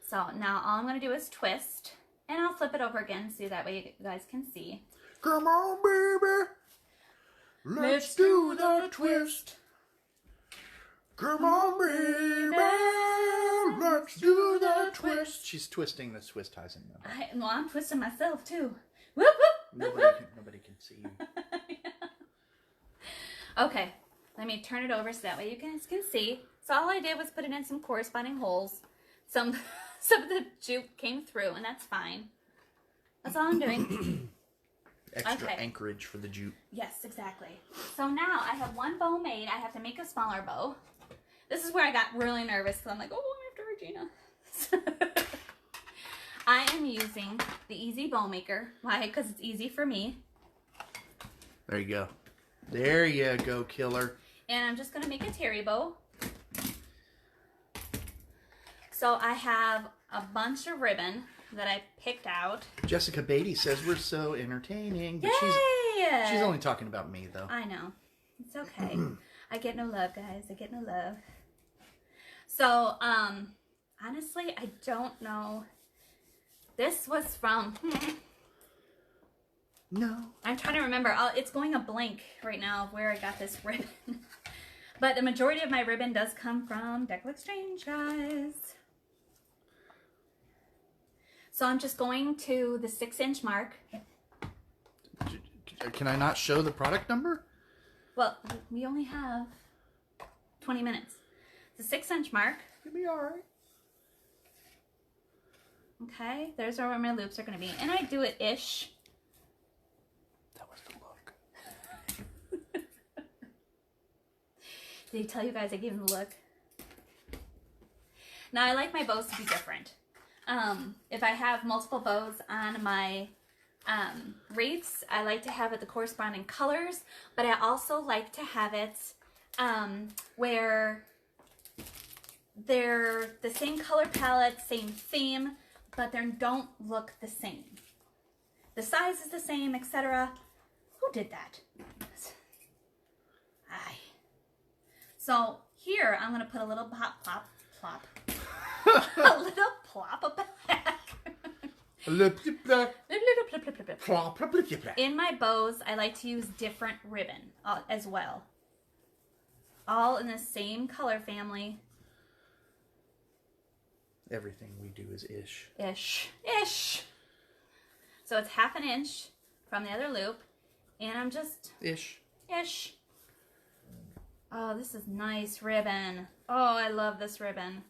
So now all I'm going to do is twist. And I'll flip it over again so that way you guys can see. Come on, baby. Let's do the twist. Come on, baby. Let's do the twist. She's twisting the twist ties in now. Well, I'm twisting myself too. Whoop, whoop, whoop, Nobody can see you. Okay, let me turn it over so that way you guys can see. So all I did was put it in some corresponding holes. Some of the jute came through, and that's fine. That's all I'm doing. Extra Okay. anchorage for the jute. Yes, exactly. So now I have one bow made. I have to make a smaller bow. This is where I got really nervous because I'm like, oh, I'm after Regina. I am using the Easy Bow Maker. Why? Because it's easy for me. There you go. There you go, killer. And I'm just going to make a terry bow. So I have a bunch of ribbon that I picked out. Jessica Beatty says we're so entertaining. But Yay! she's only talking about me, though. I know. It's okay. I get no love, guys. I get no love. So, honestly, I don't know. This was from... No. I'm trying to remember. It's going a blank right now of where I got this ribbon. But the majority of my ribbon does come from Decor Exchange, guys. So I'm just going to the 6-inch mark. Can I not show the product number? Well, we only have 20 minutes. The 6-inch mark. You'll be all right. Okay, there's where my loops are going to be. And I do it ish. That was the look. Did he tell you guys I gave him the look? Now, I like my bows to be different. If I have multiple bows on my wreaths, I like to have it the corresponding colors, but I also like to have it where they're the same color palette, same theme, but they don't look the same. The size is the same, etc. Who did that? Aye. So here I'm going to put a little plop. A little plop back. In my bows, I like to use different ribbon as well. All in the same color family. Everything we do is ish. Ish. So it's 1/2 inch from the other loop. And I'm just... Ish. Oh, this is nice ribbon. Oh, I love this ribbon.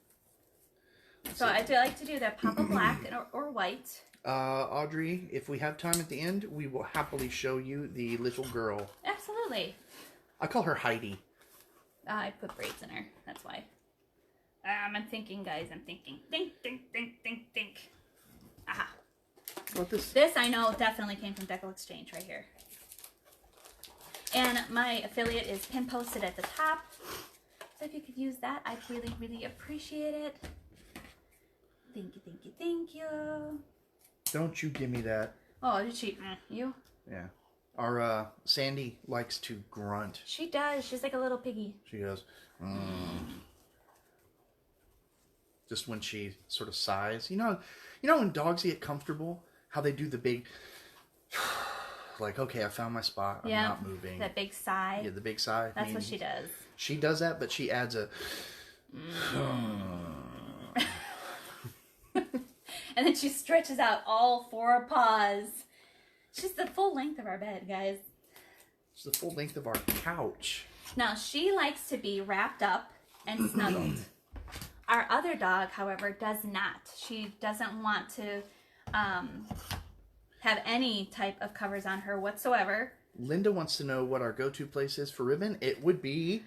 So I do like to do that pop of black or white. Audrey, if we have time at the end, we will happily show you the little girl. Absolutely. I call her Heidi. I put braids in her. That's why. I'm thinking, guys. I'm thinking. Think. Aha. What this? This I know definitely came from Decor Exchange right here. And my affiliate is pin posted at the top. So if you could use that, I'd really, really appreciate it. Thank you. Don't you give me that. Oh, did she? You? Yeah. Our Sandy likes to grunt. She does. She's like a little piggy. She goes, just when she sort of sighs. You know when dogs get comfortable, how they do the big, like, okay, I found my spot. I'm not moving. That big sigh. Yeah, the big sigh. That's what she does. She does that, but she adds a. And then she stretches out all 4 paws. She's the full length of our bed, guys. It's the full length of our couch. Now, she likes to be wrapped up and snuggled. Our other dog, however, does not. She doesn't want to have any type of covers on her whatsoever. Linda wants to know what our go-to place is for ribbon. It would be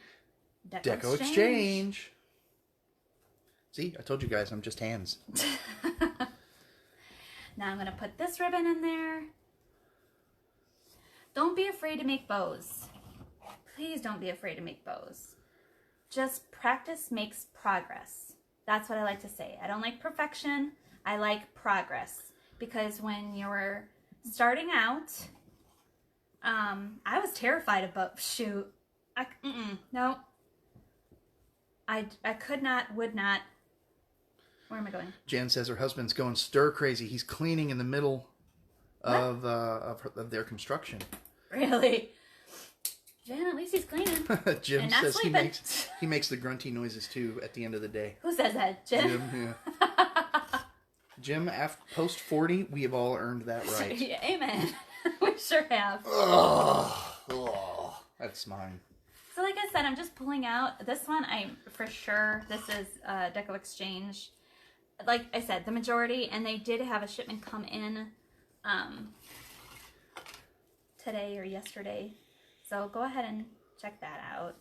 Deco Exchange. See, I told you guys, I'm just hands. Now I'm going to put this ribbon in there. Don't be afraid to make bows. Please don't be afraid to make bows. Just practice makes progress. That's what I like to say. I don't like perfection. I like progress. Because when you're starting out, I was terrified of bows. Shoot. No. I could not, would not. Where am I going? Jan says her husband's going stir crazy. He's cleaning in the middle of their construction. Really? Jan, at least he's cleaning. Jim and not says sleeping. he makes the grunty noises too at the end of the day. Who says that? Jim? Yeah. Jim, after post 40, we have all earned that right. Yeah, amen. We sure have. Oh, that's mine. So like I said, I'm just pulling out. This one, I'm for sure, this is Decor Exchange. Like I said, the majority, and they did have a shipment come in today or yesterday. So go ahead and check that out.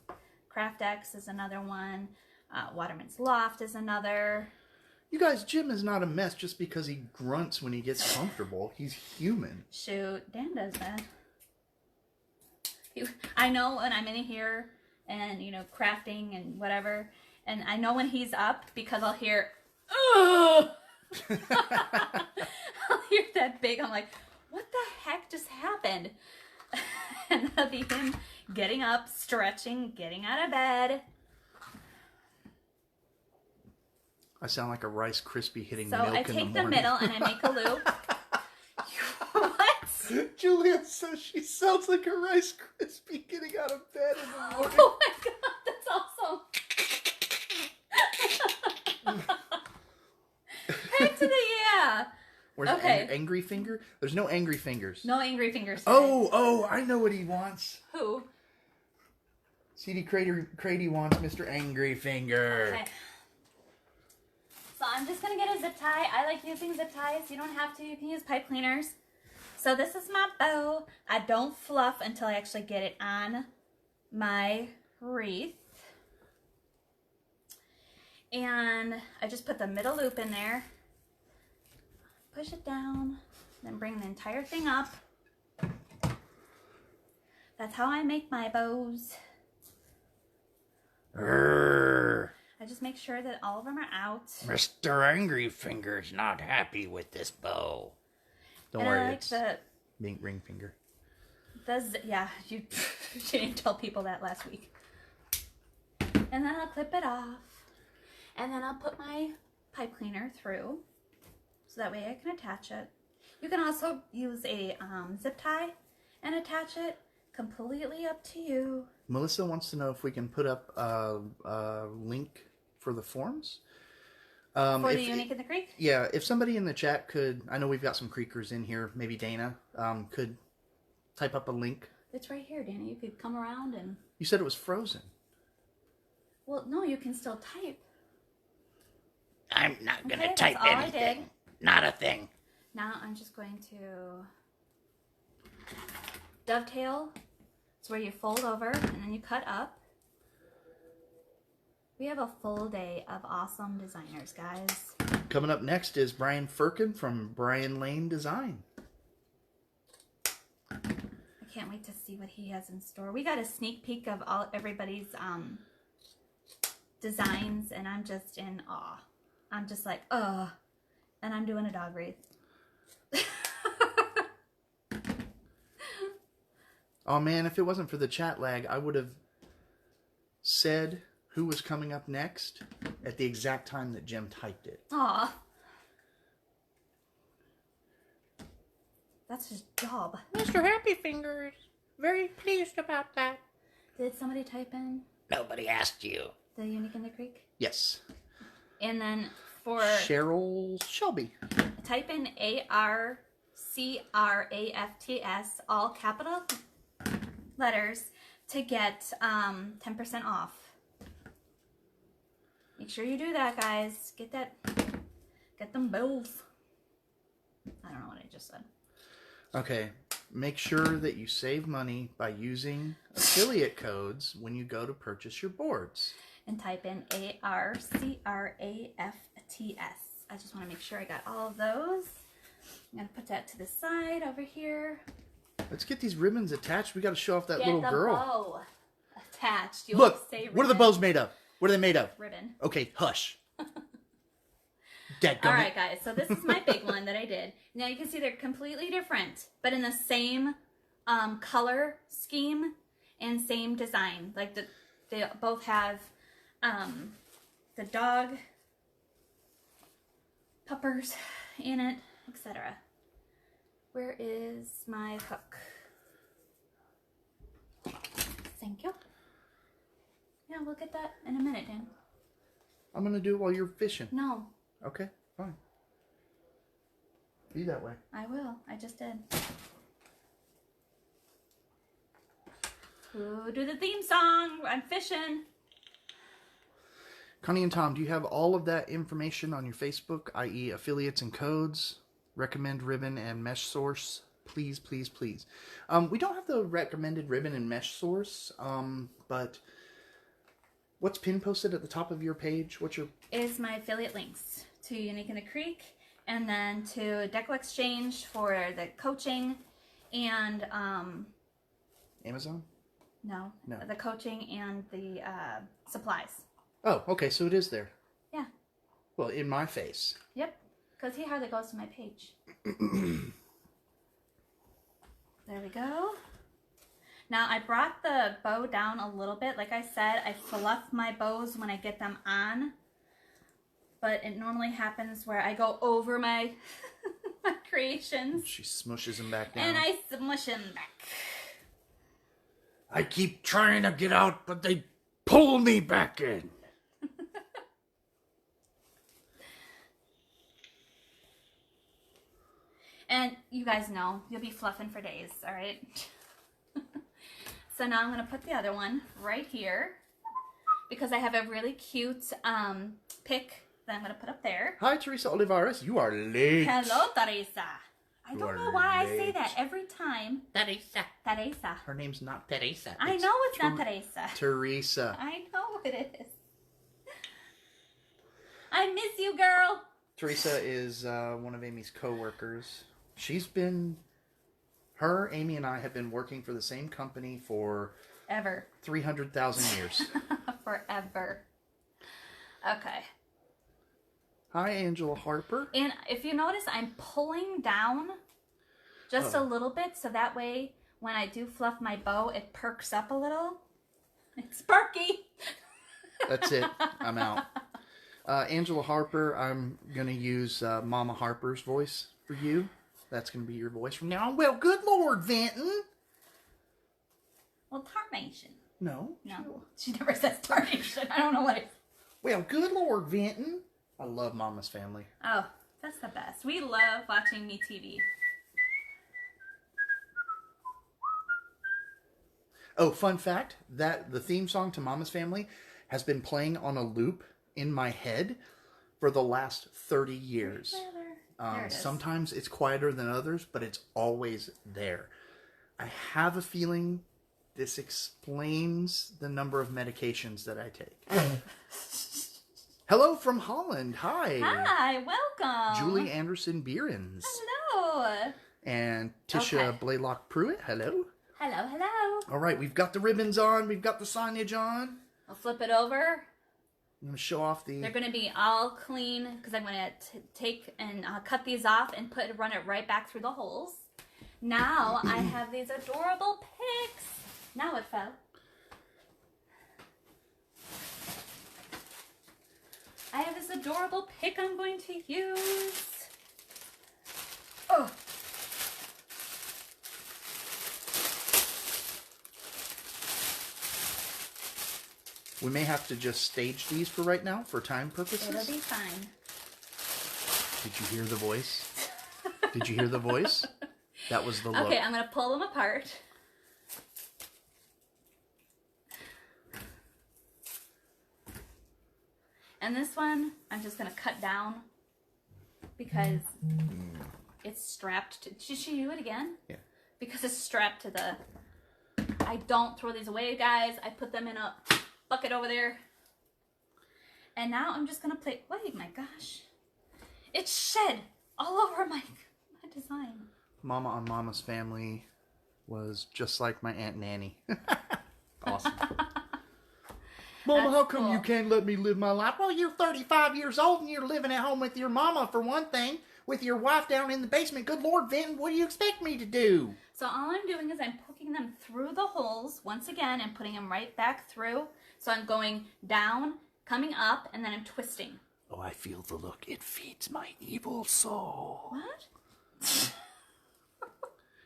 Craft X is another one. Waterman's Loft is another. You guys, Jim is not a mess just because he grunts when he gets comfortable. He's human. Shoot, Dan does that. I know when I'm in here and, crafting and whatever, and I know when he's up because I'll hear, oh! I'll hear that big, I'm like, what the heck just happened? And that'll be him getting up, stretching, getting out of bed. I sound like a Rice Krispie hitting So milk I in the take morning. the middle and I make a loop. What? Julia says she sounds like a Rice Krispie getting out of bed in the morning. Oh my god, that's awesome. Back to the yeah. Where's Okay. Angry Finger? There's no Angry Fingers. No angry fingers today. Oh, I know what he wants. Who? CD Crady wants Mr. Angry Finger. Okay. So I'm just going to get a zip tie. I like using zip ties. You don't have to. You can use pipe cleaners. So this is my bow. I don't fluff until I actually get it on my wreath. And I just put the middle loop in there. Push it down. Then bring the entire thing up. That's how I make my bows. I just make sure that all of them are out. Mr. Angry Finger's not happy with this bow. Don't And worry, I like it's the ring finger. yeah, you didn't tell people that last week. And then I'll clip it off. And then I'll put my pipe cleaner through. So that way I can attach it. You can also use a zip tie and attach it. Completely up to you. Melissa wants to know if we can put up a link for the forms. For the Unique in the Creek? Yeah, if somebody in the chat could, I know we've got some creekers in here, maybe Dana, could type up a link. It's right here, Danny. You could come around and... You said it was frozen. Well, no, you can still type. I'm not going to Okay, type that's all I anything. did. Not a thing. Now I'm just going to dovetail. It's where you fold over and then you cut up. We have a full day of awesome designers, guys. Coming up next is Brian Firkin from Brian Lane Design. I can't wait to see what he has in store. We got a sneak peek of everybody's designs, and I'm just in awe. I'm just like, and I'm doing a dog wreath. Oh man, if it wasn't for the chat lag, I would have said who was coming up next at the exact time that Jim typed it. Aw. That's his job. Mr. Happy Fingers, very pleased about that. Did somebody type in Nobody asked you. the Unique in the Creek? Yes. And then for Cheryl Shelby. type in ARCRAFTS, all capital letters, to get 10% off. Make sure you do that, guys. Get them both. I don't know what I just said. Okay, make sure that you save money by using affiliate codes when you go to purchase your boards. And type in ARCRAFTS. I just want to make sure I got all of those. I'm going to put that to the side over here. Let's get these ribbons attached. We got to show off that Get little the girl. bow attached. You'll Look, say what are the ribbon. bows made of? What are they made of? Ribbon. Okay, hush. Dadgummit. All right, guys. So this is my big one that I did. Now you can see they're completely different, but in the same color scheme and same design. Like they both have the dog puppers in it, etc. Where is my hook? Thank you. Yeah, we'll get that in a minute, Dan. I'm going to do it while you're fishing. No, Okay, fine. Be that way. I will. I just did. Who do the theme song? I'm fishing. Connie and Tom, do you have all of that information on your Facebook, i.e. affiliates and codes, recommend ribbon and mesh source? Please, please, please. We don't have the recommended ribbon and mesh source, but what's pin posted at the top of your page? What's your... Is my affiliate links to Unique in the Creek, and then to Deco Exchange for the coaching, and Amazon? no, No. the coaching and the supplies. Oh, okay, so it is there. Yeah. Well, in my face. Yep. Because he hardly goes to my page. There we go. Now I brought the bow down a little bit. Like I said, I fluff my bows when I get them on. But it normally happens where I go over my, my creations. She smushes them back down. And I smush them back. I keep trying to get out, but they pull me back in. And you guys know, you'll be fluffing for days, all right? So now I'm going to put the other one right here because I have a really cute pic that I'm going to put up there. Hi, Teresa Olivares. You are late. Hello, Teresa. I You don't are know why I say late. that every time. Teresa. Teresa. Her name's not Teresa. I know it's not Teresa. Teresa. I know it is. I miss you, girl. Teresa is one of Amy's co-workers. Amy and I have been working for the same company for Ever. 300,000 years. Forever. Okay. Hi, Angela Harper. And if you notice, I'm pulling down just a little bit so that way when I do fluff my bow, it perks up a little. It's perky. That's it. I'm out. Angela Harper, I'm going to use Mama Harper's voice for you. That's going to be your voice from now on. Well, good Lord, Vinton. Well, tarnation. No. No, she never says tarnation. I don't know what it is. Well, good Lord, Vinton. I love Mama's Family. Oh, that's the best. We love watching Me TV. Oh, fun fact, that the theme song to Mama's Family has been playing on a loop in my head for the last 30 years. There it is. Sometimes it's quieter than others, but it's always there. I have a feeling this explains the number of medications that I take. Hello from Holland. Hi. Hi, welcome. Julie Anderson Beerens. Hello. And Tisha Okay. Blaylock Pruitt. Hello. Hello, hello. All right, we've got the ribbons on. We've got the signage on. I'll flip it over. I'm going to show off the... They're going to be all clean because I'm going to take and cut these off and run it right back through the holes. Now I have these adorable pics. Now it fell. I have this adorable pic I'm going to use. Oh. We may have to just stage these for right now, for time purposes. It'll be fine. Did you hear the voice? Did you hear the voice? That was the look. Okay, I'm going to pull them apart. And this one, I'm just going to cut down because it's strapped to... Should she do it again? Yeah. Because it's strapped to the... I don't throw these away, guys. I put them in a bucket over there. And now I'm just going to play... Wait, my gosh. It's shed all over my design. Mama on Mama's Family was just like my Aunt Nanny. Awesome. Mama, That's how come cool. you can't let me live my life? Well, you're 35 years old and you're living at home with your mama, for one thing, with your wife down in the basement. Good Lord, Vinton, what do you expect me to do? So all I'm doing is I'm poking them through the holes once again and putting them right back through. So I'm going down, coming up, and then I'm twisting. Oh, I feel the look. It feeds my evil soul. What?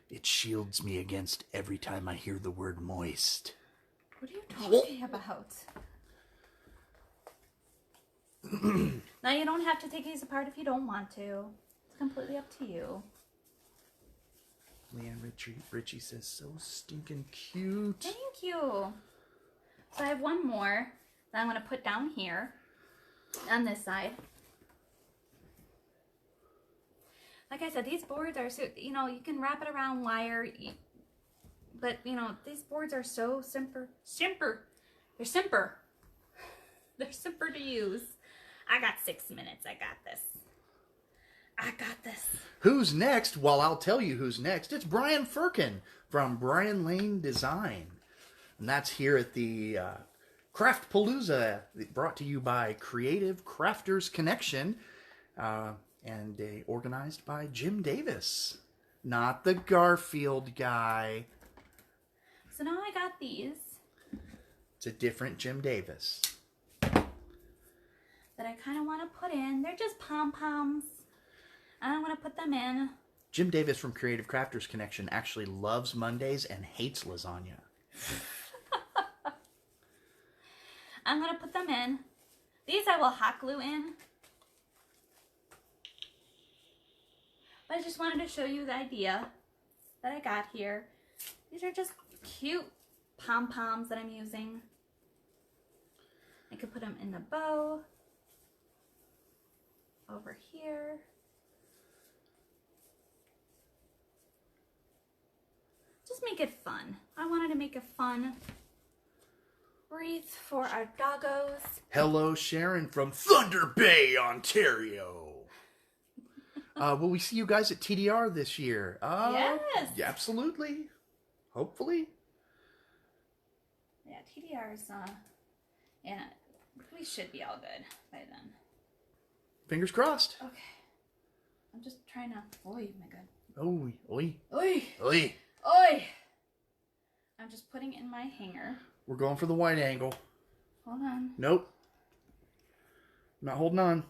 It shields me against every time I hear the word moist. What are you talking about? Now you don't have to take these apart if you don't want to. It's completely up to you. Leanne Richie says, so stinking cute. Thank you. So I have one more that I'm going to put down here on this side. Like I said, these boards are so, you know, you can wrap it around wire, but, you know, these boards are so simper. They're simper. They're simper to use. I got 6 minutes. I got this. I got this. Who's next? Well, I'll tell you who's next. It's Brian Firkin from Brian Lane Design. And that's here at the Craft Palooza, brought to you by Creative Crafters Connection, and organized by Jim Davis, not the Garfield guy. So now I got these It's a different Jim Davis. that I kind of want to put in. They're just pom-poms. And I want to put them in Jim Davis from Creative Crafters Connection actually loves Mondays and hates lasagna. I'm going to put them in. These I will hot glue in. But I just wanted to show you the idea that I got here. These are just cute pom-poms that I'm using. I could put them in the bow. Over here. Just make it fun. I wanted to make a fun wreath for our doggos. Hello, Sharon from Thunder Bay, Ontario. Will we see you guys at TDR this year? Yes. Yeah, absolutely. Hopefully. Yeah, TDR's, yeah, we should be all good by then. Fingers crossed. Okay. I'm just trying to, oy, my God. Oi, oi, Oy, oi. oy. I'm just putting in my hanger. We're going for the wide angle. Hold on. Nope. Not holding on.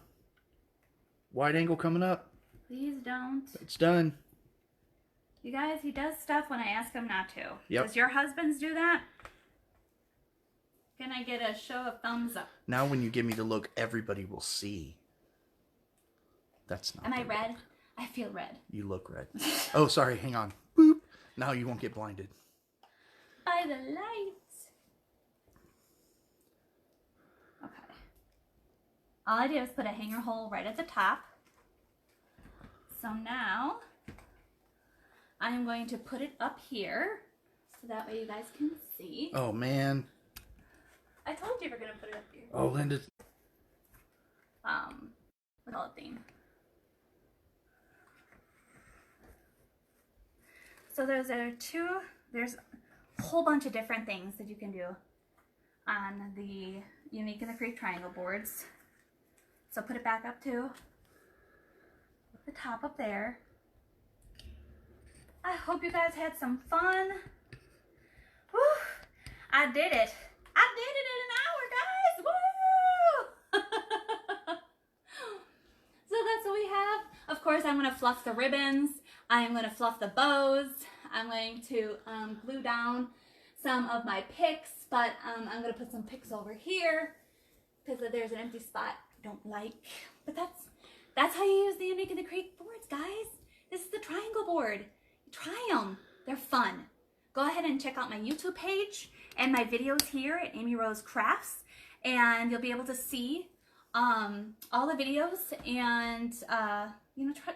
Wide angle coming up. Please don't. It's done. You guys, he does stuff when I ask him not to. Yep. Does your husbands do that? Can I get a show of thumbs up? Now when you give me the look, everybody will see. That's not Am I the red? look. I feel red. You look red. Oh, sorry. Hang on. Boop. Now you won't get blinded. By the lights. Okay. All I do is put a hanger hole right at the top. So now I'm going to put it up here so that way you guys can see. Oh, man. I told you we're going to put it up here. Oh, Linda. What all theme? So there's a whole bunch of different things that you can do on the Unique in the Creek triangle boards. So put it back up to the top up there. I hope you guys had some fun. Whew, I did it. I did it in an hour, guys. Woo! So that's what we have. Of course, I'm going to fluff the ribbons. I'm going to fluff the bows. I'm going to glue down some of my picks, but I'm going to put some picks over here because there's an empty spot I don't like. But that's how you use the Unique in the Creek boards, guys. This is the triangle board. Try them. They're fun. Go ahead and check out my YouTube page and my videos here at Amy Rose Crafts, and you'll be able to see all the videos and try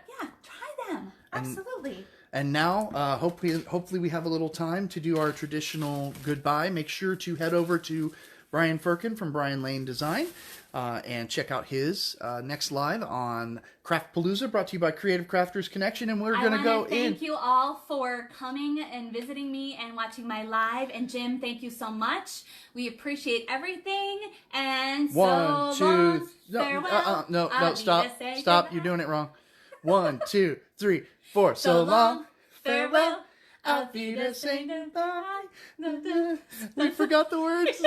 them. Absolutely. And now, hopefully we have a little time to do our traditional goodbye. Make sure to head over to Brian Firkin from Brian Lane Design and check out his next live on Craftpalooza, brought to you by Creative Crafters Connection. And we're going to go in. Thank you all for coming and visiting me and watching my live. And Jim, thank you so much. We appreciate everything. And One, so long, two, farewell. no, Auf stop, Wiedersehen. stop. You're doing it wrong. 1, 2, 3, 4. So long, farewell. Auf Wiedersehen, goodbye. We forgot the words.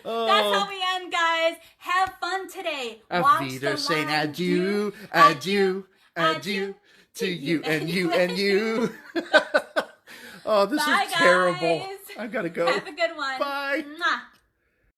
Oh. That's how we end, guys. Have fun today. Auf Watch Wiedersehen, the live. adieu, adieu, adieu to you and you and you. Oh, this Bye, is terrible. guys. I gotta go. Have a good one. Bye. Mwah.